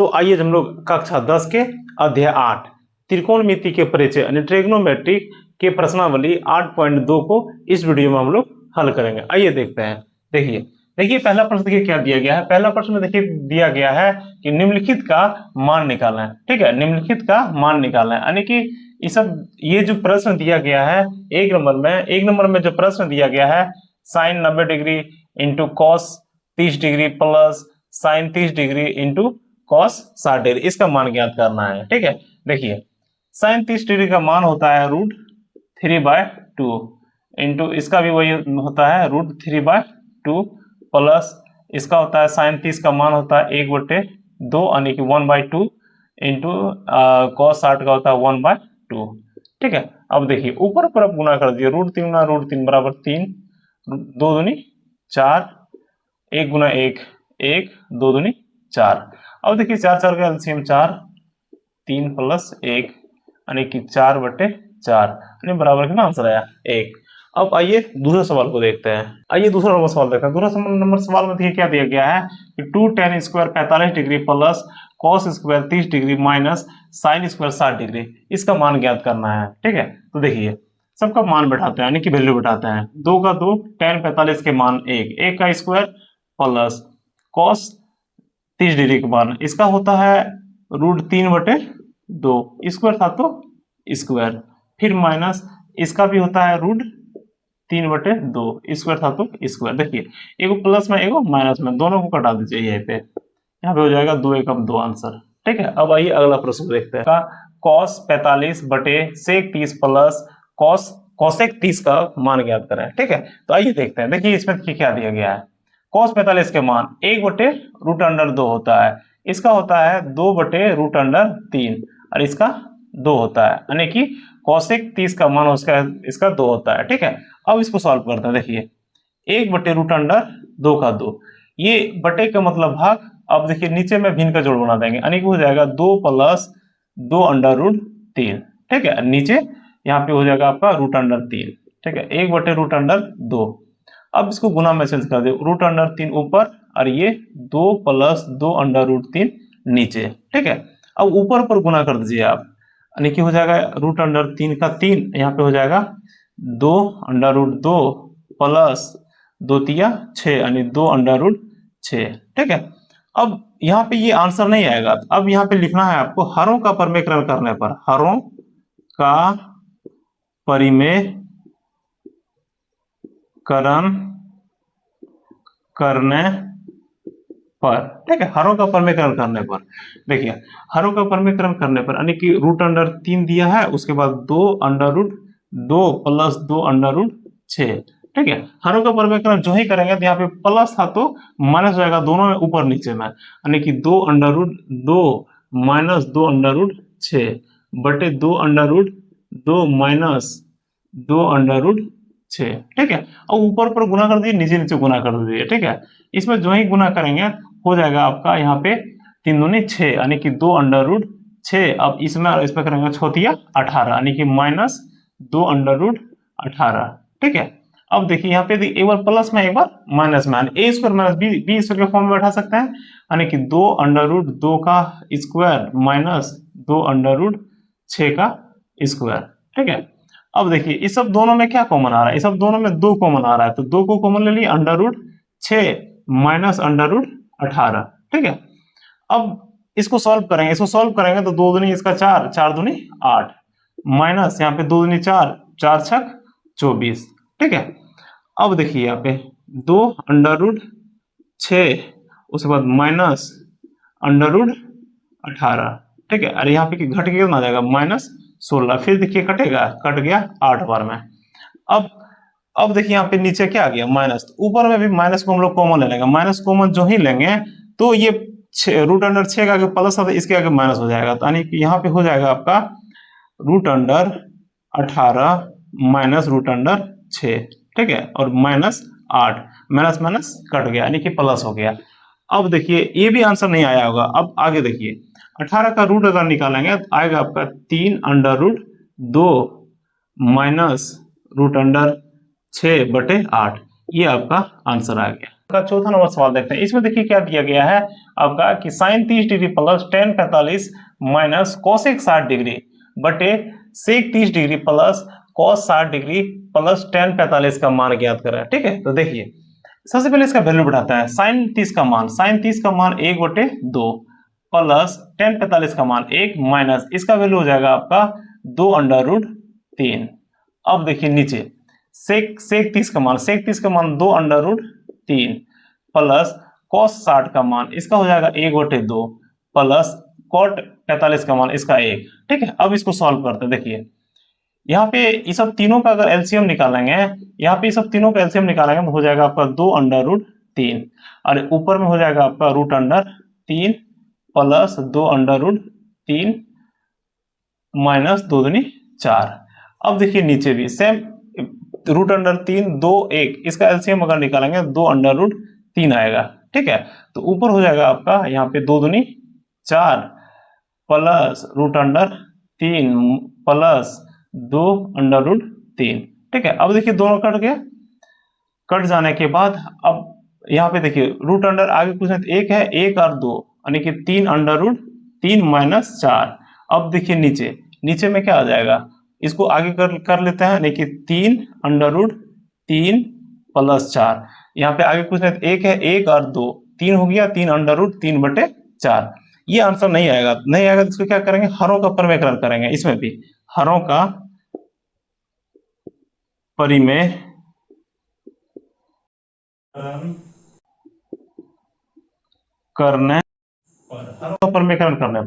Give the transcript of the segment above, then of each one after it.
तो आइए हम लोग कक्षा 10 के अध्याय 8 त्रिकोणमिति के परिचय यानी ट्रिग्नोमेट्री के प्रश्नावली 8.2 को इस वीडियो में हम लोग हल करेंगे। आइए देखते हैं। देखिए पहला प्रश्न देखिए क्या दिया गया है। पहला प्रश्न में देखिए दिया गया है कि निम्नलिखित का मान निकालना है। ठीक है, निम्नलिखित का मान निकालना है यानी कि ये जो प्रश्न दिया गया है एक नंबर में जो प्रश्न दिया गया है sine 90 degree into cos 30 degree plus sine 30 degree into cos 60 degree, इसका मान ज्ञात करना है। ठीक है, देखिए साइन 30 डिग्री का मान होता है √3/2 इंटू इसका भी वही होता है √3/2 प्लस इसका होता है साइन 30 का मान होता है 1/2 यानी कि 1/2 इंटू कॉस 60 का होता है 1/2। ठीक है, अब देखिए ऊपर पर आप गुना कर दिए √3 गुना √3 बराबर 3, 2 दूनी 4, 1 गुना 1 1, 2 दूनी 4। अब देखिए 4 4 का एलसीएम 4, 3 प्लस 1 यानी कि 4/4 यानी बराबर कितना आंसर आया 1। अब आइए दूसरे सवाल को देखते हैं। आइए दूसरा नंबर सवाल देखते हैं। दूसरा नंबर सवाल में देखिए क्या दिया गया है कि 2 tan square 45 degree plus cos square 30 degree minus sine square 60 degree, इसका मान ज्ञात करना है। ठीक है, तो देखिए सबका मान बैठाते हैं यानी कि वैल्यू बैठाते हैं। 2 का 2 tan 45 के मान 1, 1 का स्क्वायर प्लस कॉस 30 डिग्री के मान इसका होता है √3/2, स्क्वायर था तो स्क्वायर, फिर माइनस इसका भी होता है √3/2, स्क्वायर था तो स्क्वायर। देखिए एगो प्लस में एगो माइनस में, दोनों को कटा दीजिए यहाँ पे हो जाएगा 2 एकम 2 आंसर। ठीक है, अब आइए अगला प्रश्न देखते हैं। कॉस 45/sec30 प्लस कॉसेक 30 का मान ज्ञात करें। ठीक है, तो आइए देखते हैं। देखिए इसमें क्या दिया गया है। कॉस 45 के मान 1/√2 होता है, इसका होता है 2/√3 और इसका 2 होता है यानी कि कॉसेक 30 का मान इसका 2 होता है। ठीक है, अब इसको सॉल्व करते हैं। देखिए 1/√2 का 2, ये बटे का मतलब भाग। अब देखिए नीचे में भिन्न का जोड़ बना देंगे यानी कि हो जाएगा 2 प्लस 2√3। ठीक है, नीचे यहाँ पे हो जाएगा आपका √3। ठीक है, 1/√2। अब इसको गुना में चेंज कर दे, √3 ऊपर और ये 2 प्लस 2√3 नीचे। ठीक है, अब ऊपर पर गुना कर दीजिए आप यानी कि हो जाएगा √3 का 3, यहाँ पे हो जाएगा 2√2 प्लस 2 तिया 6 यानी 2√6। ठीक है, अब यहाँ पे ये आंसर नहीं आएगा। अब यहाँ पे लिखना है आपको हरों का परिमेयकरण करने पर, हरों का परिमेयकरण करने पर। ठीक है, हरों का परिमेयकरण करने पर, देखिए हरों का परिमेयकरण करने पर यानी कि √3 दिया है, उसके बाद 2√2 प्लस 2√6। ठीक है, हरों का परिमेयकरण जो ही करेंगे तो यहाँ पे प्लस था तो माइनस हो जाएगा, दोनों में ऊपर नीचे में यानी कि 2√2 माइनस 2√6 बटे 2√2 माइनस 2√6। ठीक है, अब ऊपर पर गुना कर दीजिए, नीचे नीचे गुना कर दीजिए। ठीक है, इसमें जो ही गुना करेंगे हो जाएगा आपका यहाँ पे 3 दूनी 6 यानी कि 2√6। अब इसमें करेंगे 6 18 यानी कि माइनस 2√18। ठीक है, अब देखिए यहाँ पे एक बार प्लस में एक बार माइनस में, ए स्क्वायर माइनस बी स्क्वायर के फॉर्म में बैठा सकते हैं यानी कि 2√2 का स्क्वायर माइनस 2√6 का स्क्वायर। ठीक है, अब देखिए इस सब दोनों में क्या कॉमन आ रहा है, इस सब दोनों में 2 कॉमन आ रहा है, तो 2 को कॉमन ले लिए √6 माइनस √18। ठीक है, अब इसको सॉल्व करेंगे तो 2 दूनी इसका 4, 4 दूनी 8 माइनस यहाँ पे 2 दूनी 4, 4 छक 24। ठीक है, अब देखिए यहाँ पे 2√6 उसके बाद माइनस √18। ठीक है, अरे यहाँ पे घट के कितना आ जाएगा -16, फिर देखिए कटेगा, कट गया 8 बार में। अब देखिए यहाँ पे नीचे क्या आ गया माइनस, ऊपर में भी माइनस को हम लोग कॉमन ले लेंगे, माइनस कॉमन जो ही लेंगे तो ये √6 का आगे प्लस था तो इसके आगे माइनस हो जाएगा, तो यानी कि यहाँ पे हो जाएगा आपका √18 माइनस √6। ठीक है, और -8 माइनस माइनस कट गया यानी कि प्लस हो गया। अब देखिए ये भी आंसर नहीं आया होगा। अब आगे देखिए 18 का रूट अगर निकालेंगे तो आएगा आपका 3√2 माइनस √6/8, ये आपका आंसर आ गया। का चौथा नंबर सवाल देखते हैं। इसमें देखिए क्या दिया गया है आपका कि sine 30 degree plus tan 45 minus cosec 60 degree बटे sec 30 degree plus cos 60 degree plus tan 45 का मान ज्ञात करें। ठीक है, तो देखिए सबसे पहले इसका वैल्यू बढ़ाता है। साइन 30 का मान 1 बटे 2 प्लस टेन 45 का मान 1 माइनस इसका वैल्यू हो जाएगा आपका 2 अंडर रूट 3। अब देखिए नीचे सेक 30 का मान 2 अंडर रूट 3 प्लस कॉस 60 का मान इसका हो जाएगा 1 बटे 2 प्लस कॉट 45 का मान इसका 1। ठीक है, अब इसको सॉल्व करते हैं। देखिए यहाँ पे इस सब तीनों का अगर एलसीएम निकालेंगे, यहाँ पे इस सब तीनों का एलसीएम निकालेंगे तो हो जाएगा आपका 2 अंडर रूट 3 और ऊपर में हो जाएगा आपका root under 3 plus 2 under root 3 minus 2 दूनी 4। अब देखिए नीचे भी सेम रूट अंडर 3 2 1 इसका एलसीएम अगर निकालेंगे 2 अंडर रूट 3 आएगा। ठीक है, तो ऊपर हो जाएगा आपका यहाँ पे 2 दूनी 4 plus root under 3 plus 2 under root 3। ठीक है, अब देखिए दोनों कट जाने के बाद अब यहाँ पे देखिए रूट अंडर आगे कुछ नहीं, एक है 1 और 2 यानी कि 3 अंडर रूट 3 माइनस 4। अब देखिए नीचे में क्या आ जाएगा, इसको आगे कर लेते हैं, यानी कि 3 अंडर रूट 3 प्लस 4। यहाँ पे आगे कुछ नहीं, एक है 1 और 2 3 हो गया 3 अंडर रूट 3 बटे 4। ये आंसर नहीं आएगा तो इसको क्या करेंगे, हरों का परिमेयकरण करेंगे। इसमें भी हरों का परिमेयकरण करने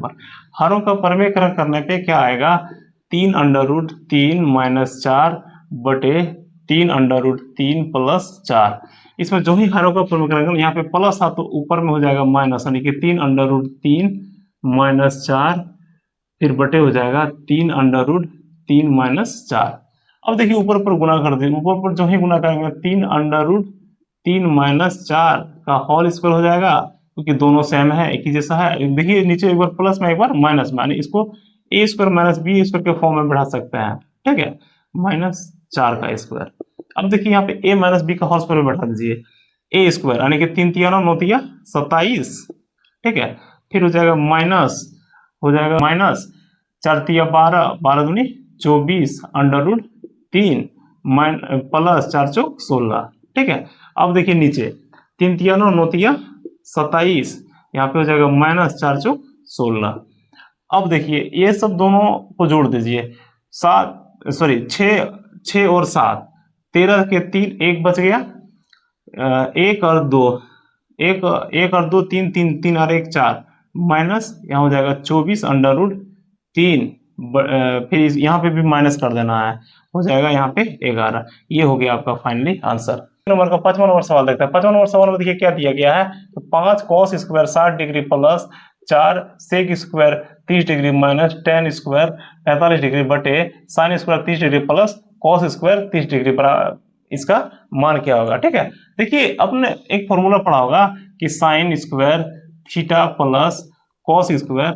हरों का परिमेयकरण करने पे क्या आएगा, 3 अंडर रूट 3 माइनस 4 बटे 3 अंडर रूट 3 प्लस 4। इसमें जो ही हरों का परिमेयकरण यहाँ पे प्लस था तो ऊपर में हो जाएगा माइनस, यानी कि 3 अंडर रूट 3 माइनस 4 फिर बटे हो जाएगा 3 अंडर रूट 3 माइनस 4। अब देखिए ऊपर पर गुना कर दीजिए, ऊपर पर जो ही गुना करेंगे 3 अंडर रूट 3 माइनस 4 का होल स्क्वायर हो जाएगा, क्योंकि दोनों सेम है एक ही जैसा है। देखिए नीचे एक बार प्लस में एक बार माइनस में, यानी इसको ए स्क्वायर माइनस बी स्क्वायर के फॉर्म में बढ़ा सकते हैं। ठीक है, माइनस 4 का स्क्वायर। अब देखिए यहाँ पे ए माइनस बी का होल स्क्वायर में बैठा दीजिए, ए स्क्वायर यानी कि 3 तिया 9 तिया 27। ठीक है, फिर हो जाएगा माइनस 4 तिया 12 12 दूनी 24 अंडर रूट 3 प्लस 4 चौक 16। ठीक है, अब देखिए नीचे 3 तिया 9 तिया 27, यहाँ पे हो जाएगा माइनस 4 चौक 16। अब देखिए ये सब दोनों को जोड़ दीजिए, 6 और 7 13 के 3 1 बच गया, 1 और 2 1 और 2 3 3 3 और 1 4 माइनस यहाँ हो जाएगा 24 अंडर रूट 3। फिर यहाँ पे भी माइनस कर देना है, हो जाएगा यहाँ पे 11। ये हो गया आपका फाइनली आंसर। नंबर का 5वां नंबर सवाल देखते हैं। 5वां नंबर सवाल में देखिए क्या दिया गया है, तो 5 cos square 60 degree plus 4 sec square 30 degree minus ten square 45 degree बटे sine square 30 degree plus cos square 30 degree पर इसका मान क्या होगा। ठीक है, देखिए आपने एक फॉर्मूला पढ़ा होगा कि sine square theta plus cos square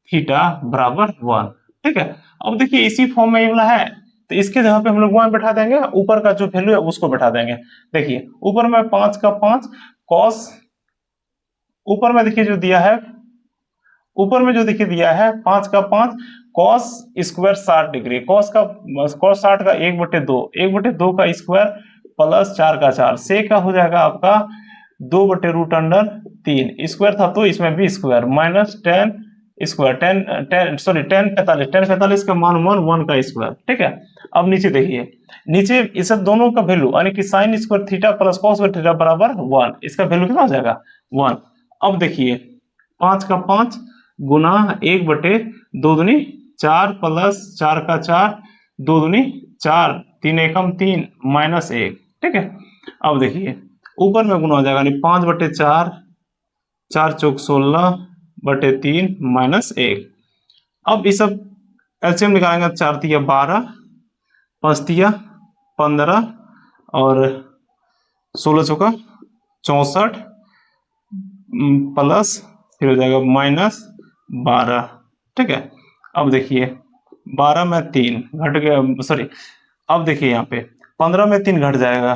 theta बराबर 1। ठीक है, अब देखिए इसी फॉर्म में ये वाला है तो इसके जगह पे हम लोग 1 बैठा देंगे, ऊपर का जो वैल्यू है उसको बैठा देंगे। देखिए ऊपर में 5 का 5 कॉस, ऊपर में देखिए जो दिया है, ऊपर में जो देखिए दिया है 5 का 5 कॉस स्क्वायर 60 डिग्री, कॉस 60 का 1/2 का स्क्वायर प्लस 4 का 4 से का हो जाएगा आपका 2 बटे रूट अंडर 3 स्क्वायर था तो इसमें भी स्क्वायर माइनस 10 स्क्वायर 10 45 का मान 1 का स्क्वायर। ठीक है, अब नीचे देखिए, नीचे इस सब दोनों का वैल्यू यानी कि sine square theta plus cos square theta बराबर 1, इसका वैल्यू कितना हो जाएगा 1। अब देखिए 5 का 5 गुना 1 बटे 2 दूनी 4 प्लस 4 का 4 2 दूनी 4 3 एकम 3 माइनस 1। ठीक है, अब देखिए ऊपर में गुना हो जाएगा, यानी 5 बटे 4 4 चौक 16 बटे 3 माइनस 1। अब इस सब एलसीएम निकालेंगे, 4 तिया 12 5 तिया 15 और 16 चौका 64 प्लस फिर हो जाएगा माइनस 12। ठीक है, अब देखिए 12 में 3 घट गया, सॉरी अब देखिए यहाँ पे 15 में 3 घट जाएगा,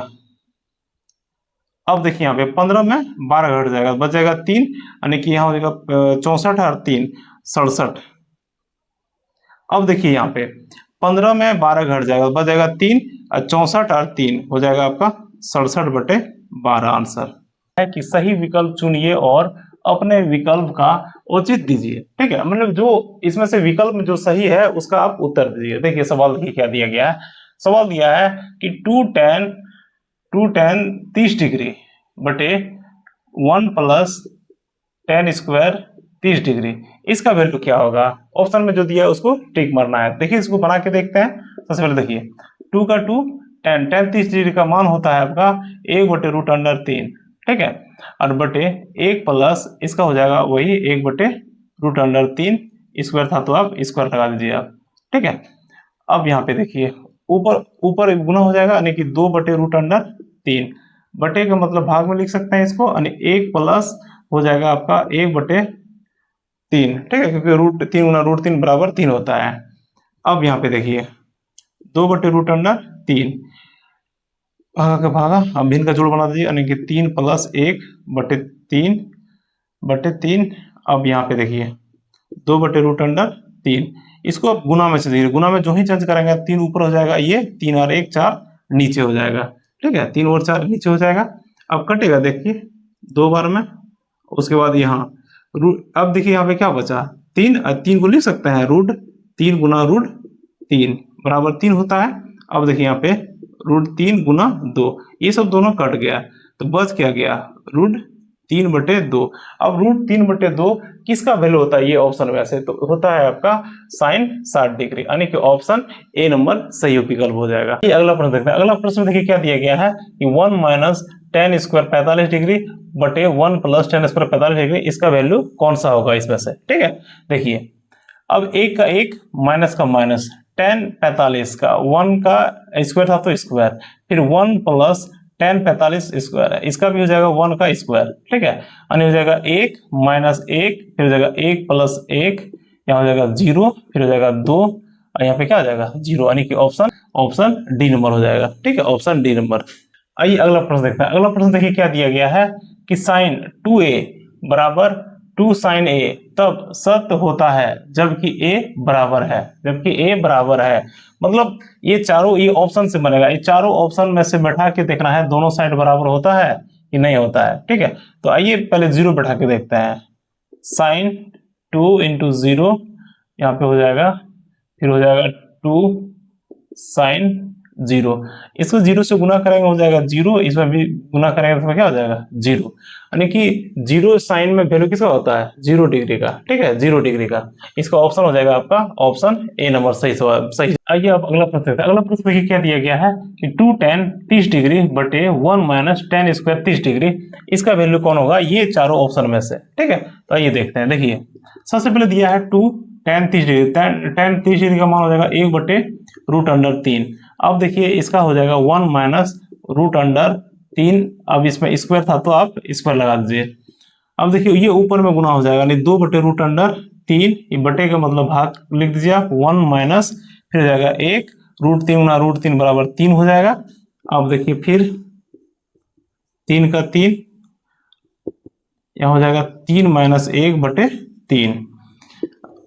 अब देखिए यहाँ पे 15 में 12 घट जाएगा, बच जाएगा 3, यानी कि यहाँ हो जाएगा 64 और 3 67। अब देखिए यहाँ पे 15 में 12 घट जाएगा, बच जाएगा 3, और 64 और 3 हो जाएगा आपका 67/12 आंसर है कि सही विकल्प चुनिए और अपने विकल्प का उचित दीजिए। ठीक है, मतलब जो इसमें से विकल्प में जो सही है उसका आप उत्तर दीजिए। देखिए सवाल देखिए क्या दिया गया है। सवाल दिया है कि 2tan 30 डिग्री बटे 1 + tan स्क्वायर 30 डिग्री, इसका वैल्यू क्या होगा? ऑप्शन में जो दिया है उसको टिक मारना है। देखिए इसको बना के देखते हैं। सबसे पहले देखिए 2 का 2 tan 30 डिग्री का मान होता है आपका 1/√3, ठीक है, और बटे 1 प्लस इसका हो जाएगा वही 1/√3, स्क्वायर था तो आप स्क्वायर लगा दीजिए आप। ठीक है, अब यहाँ पे देखिए ऊपर ऊपर गुना हो जाएगा, यानी कि 2/√3, बटे का मतलब भाग में लिख सकते हैं इसको, यानी 1 प्लस हो जाएगा आपका 1/3, ठीक है, क्योंकि √3 गुना √3 बराबर 3 होता है। अब यहाँ पे देखिए 2/√3 भागा का भागा, अब भिन्न का जोड़ बना दीजिए, यानी कि 3 + 1/3 अब यहाँ पे देखिए 2/√3, इसको अब गुना में से दीजिए, गुना में जो ही चेंज करेंगे 3 ऊपर हो जाएगा, ये 3 और 1 4 नीचे हो जाएगा। ठीक है, 3 और 4 नीचे हो जाएगा। अब कटेगा देखिए 2 बार में, उसके बाद यहाँ अब देखिए यहाँ पे क्या बचा 3, 3 को लिख सकते हैं √3 गुना √3 बराबर 3 होता है। अब देखिए यहाँ पे √3 गुना 2, ये सब दोनों कट गया तो बच क्या गया √3/2। अब √3/2 किसका वैल्यू होता है? ये ऑप्शन में से तो होता है आपका sin 60 डिग्री, यानी कि ऑप्शन ए नंबर सही विकल्प हो जाएगा। ये अगला प्रश्न देखते हैं। अगला प्रश्न देखिए क्या दिया गया है कि 1 - tan स्क्वायर 45 डिग्री बटे 1 + tan स्क्वायर 45 डिग्री, इसका वैल्यू कौन सा होगा इसमें से? ठीक है, देखिए अब एक का एक माइनस का माइनस, tan 45 का 1 का स्क्वायर था तो स्क्वायर, फिर 1 + tan 45 स्क्वायर है, इसका भी हो जाएगा 1 का स्क्वायर। ठीक है, यानी हो जाएगा 1 - 1, फिर हो जाएगा 1 + 1, यहाँ हो जाएगा 0, फिर हो जाएगा 2, और यहाँ पे क्या आ जाएगा 0, यानी कि ऑप्शन डी नंबर हो जाएगा। ठीक है, ऑप्शन डी नंबर। आइए अगला प्रश्न देखते हैं। अगला प्रश्न देखिए क्या दिया गया है कि sin 2a बराबर 2 sin a तब सत्य होता है जबकि a बराबर है, मतलब ये चारों ये ऑप्शन से बनेगा, ये चारों ऑप्शन में से बैठा के देखना है दोनों साइड बराबर होता है कि नहीं होता है। ठीक है, तो आइए पहले 0 बैठा के देखते हैं। sin 2 × 0 यहाँ पे हो जाएगा, फिर हो जाएगा 2 sin 0, इसको 0 से गुना करेंगे हो जाएगा 0, इसमें भी गुना करेंगे तो क्या हो जाएगा 0, यानी कि 0 साइन में वैल्यू किसका होता है 0 डिग्री का। ठीक है, 0 डिग्री का, इसका ऑप्शन हो जाएगा आपका ऑप्शन ए नंबर सही सवाल सही। आइए अब अगला प्रश्न देखते हैं। अगला प्रश्न देखिए क्या दिया गया है कि 2tan 30 डिग्री बटे 1 - tan स्क्वायर 30 डिग्री, इसका वैल्यू कौन होगा? ये चारों ऑप्शन में से। ठीक है, तो आइए देखते हैं। देखिए सबसे पहले दिया है 2tan 30 डिग्री, tan 30 डिग्री का मान हो जाएगा 1/√3। अब देखिए इसका हो जाएगा 1 - √3, अब इसमें स्क्वायर था तो आप स्क्वायर लगा दीजिए। अब देखिए ये ऊपर में गुना हो जाएगा, यानी 2/√3, ये बटे का मतलब भाग लिख दीजिए आप, 1 माइनस फिर हो जाएगा 1, √3 गुना √3 बराबर 3 हो जाएगा। अब देखिए फिर 3 का 3, यहाँ हो जाएगा 3 - 1/3,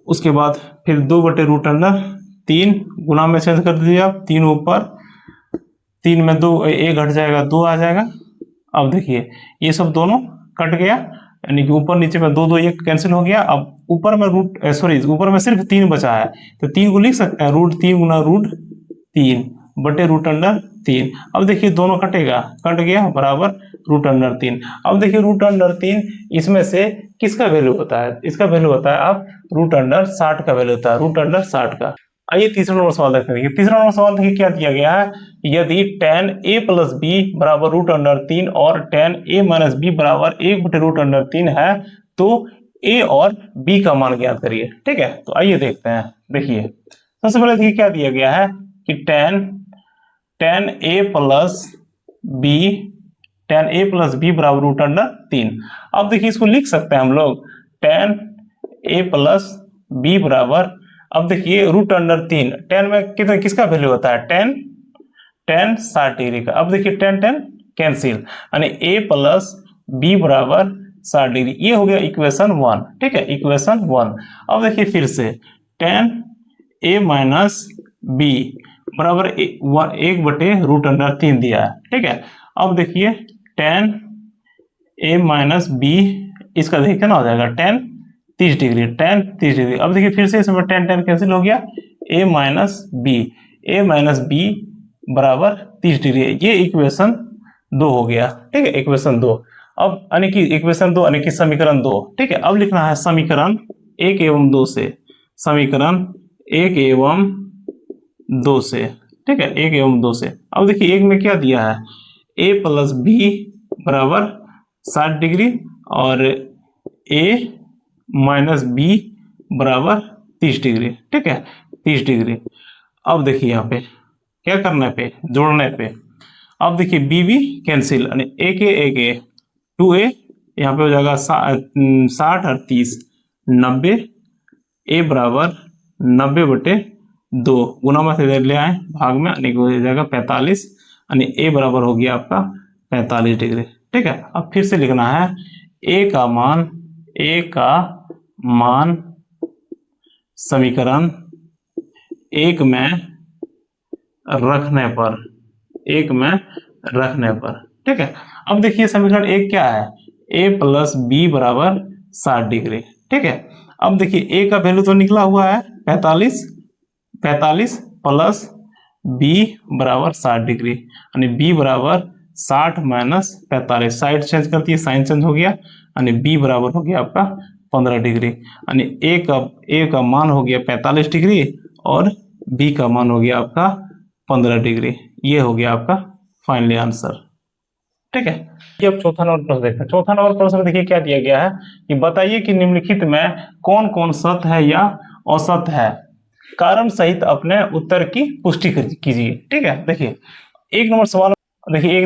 उसके बाद फिर 2/√3 गुना में चेंज कर दीजिए आप, 3 ऊपर 3 में 2 1 घट जाएगा 2 आ जाएगा। अब देखिए ये सब दोनों कट गया, यानी कि ऊपर नीचे में 2 2 1 कैंसिल हो गया। अब ऊपर में ऊपर में सिर्फ 3 बचा है, तो 3 को लिख सकते हैं √3 गुना √3 बटे √3। अब देखिए दोनों कटेगा, कट गया बराबर √3। अब देखिए √3 इसमें से किसका वैल्यू होता है? इसका वैल्यू होता है आप √60 का वैल्यू होता है, √60 का। आइए तीसरा नंबर सवाल देखते हैं। तीसरा नंबर सवाल देखिए क्या दिया गया है, यदि tan a + b बराबर √3 और tan a - b बराबर 1/√3 है तो a और b का मान ज्ञात करिए। ठीक है, तो आइए देखते हैं। देखिए सबसे पहले देखिए क्या दिया गया है कि tan a + b बराबर √3। अब देखिए इसको लिख सकते हैं हम लोग tan a + b बराबर, अब देखिए √3, tan में कितना किसका वैल्यू होता है tan 60 डिग्री का। अब देखिए tan कैंसिल, यानी ए प्लस बी बराबर 60 डिग्री। ये हो गया इक्वेशन 1, ठीक है, इक्वेशन 1। अब देखिए फिर से tan a माइनस बी बराबर 1/√3 दिया है, ठीक है। अब देखिए tan a माइनस बी, इसका देखिए कितना हो जाएगा, tan 30 डिग्री, tan 30 डिग्री। अब देखिए फिर से इसमें tan कैंसिल हो गया, a माइनस बी बराबर 30 डिग्री। ये इक्वेशन 2 हो गया, ठीक है, इक्वेशन 2। अब यानी कि इक्वेशन 2 यानी कि समीकरण 2, ठीक है। अब लिखना है समीकरण 1 एवं 2 से, समीकरण 1 एवं 2 से, ठीक है, 1 एवं 2 से। अब देखिए एक में क्या दिया है, a प्लस बी बराबर 60 डिग्री और a माइनस बी बराबर 30 डिग्री, ठीक है, 30 डिग्री। अब देखिए यहाँ पे क्या करना है, पे जोड़ने पे। अब देखिए बी बी कैंसिल, यानी एक ए 2a, यहाँ पे हो जाएगा 60 और 30 90, a बराबर 90/2, गुना में से इधर ले आए भाग में, यानी हो जाएगा 45, यानी a बराबर हो गया आपका 45 डिग्री, ठीक है। अब फिर से लिखना है a का मान समीकरण 1 में रखने पर, ठीक है। अब देखिए समीकरण 1 क्या है, a प्लस बी बराबर 60 डिग्री, ठीक है। अब देखिए a का वैल्यू तो निकला हुआ है 45 प्लस b बराबर 60 डिग्री, यानी b बराबर 60 माइनस 45, साइड चेंज करती है, साइन चेंज हो गया, यानी b बराबर हो गया आपका 15 डिग्री, यानी a का मान हो गया 45 डिग्री और b का मान हो गया आपका 15 डिग्री। ये हो गया आपका फाइनली आंसर, ठीक है। ये अब चौथा नंबर प्रश्न देखते हैं। चौथा नंबर प्रश्न देखिए क्या दिया गया है कि बताइए कि निम्नलिखित में कौन कौन सत्य है या असत्य है, कारण सहित अपने उत्तर की पुष्टि कीजिए, ठीक है। देखिए एक नंबर सवाल देखिए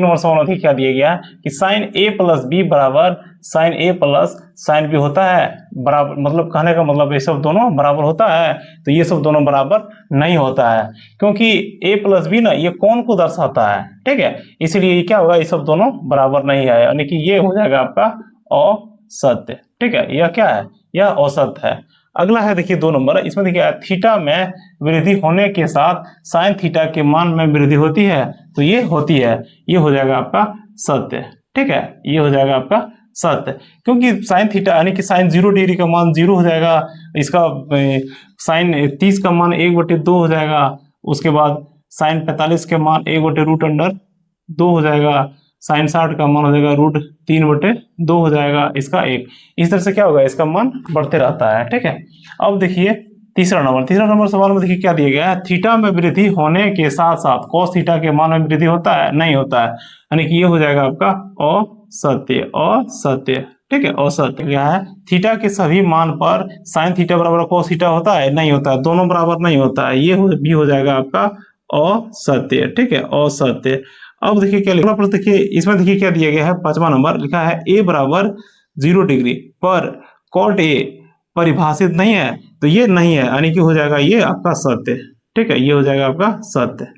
क्या दिया गया है कि साइन ए प्लस बी बराबर साइन ए प्लस साइन बी होता है बराबर, मतलब कहने का मतलब ये सब दोनों बराबर होता है, तो ये सब दोनों बराबर नहीं होता है, क्योंकि ए प्लस बी ना ये कौन को दर्शाता है, ठीक है, इसलिए ये क्या होगा, ये सब दोनों बराबर नहीं है, यानी कि ये हो जाएगा आपका असत्य, ठीक है। यह क्या है, यह असत्य है। अगला है देखिए 2 नंबर, इसमें देखिए थीटा में वृद्धि होने के साथ साइन थीटा के मान में वृद्धि होती है, तो ये होती है, ये हो जाएगा आपका सत्य, ठीक है, ये हो जाएगा आपका सत्य, क्योंकि साइन थीटा यानी कि साइन 0 डिग्री का मान 0 हो जाएगा, इसका साइन 30 का मान 1/2 हो जाएगा, उसके बाद साइन 45 के मान 1/√2 हो जाएगा, साइन 60 का मान हो जाएगा √3/2 हो जाएगा, इसका 1। इस तरह से क्या होगा, इसका मान बढ़ते रहता है, ठीक है। अब देखिए तीसरा नंबर सवाल में देखिए क्या दिया गया है, थीटा में वृद्धि होने के साथ साथ कॉस थीटा के मान में वृद्धि होता है, नहीं होता है, यानी कि ये हो जाएगा आपका असत्य, ठीक है, असत्य। क्या है, थीटा के सभी मान पर साइन थीटा बराबर कॉस थीटा होता है, नहीं होता है, दोनों बराबर नहीं होता है, ये भी हो जाएगा आपका असत्य, ठीक है, असत्य। अब देखिए क्या लिखना पड़ता है, देखिए इसमें देखिए क्या दिया गया है, 5वां नंबर लिखा है a बराबर 0 डिग्री पर कॉट a परिभाषित नहीं है, तो ये नहीं है, यानी कि हो जाएगा ये आपका सत्य, ठीक है, ये हो जाएगा आपका सत्य।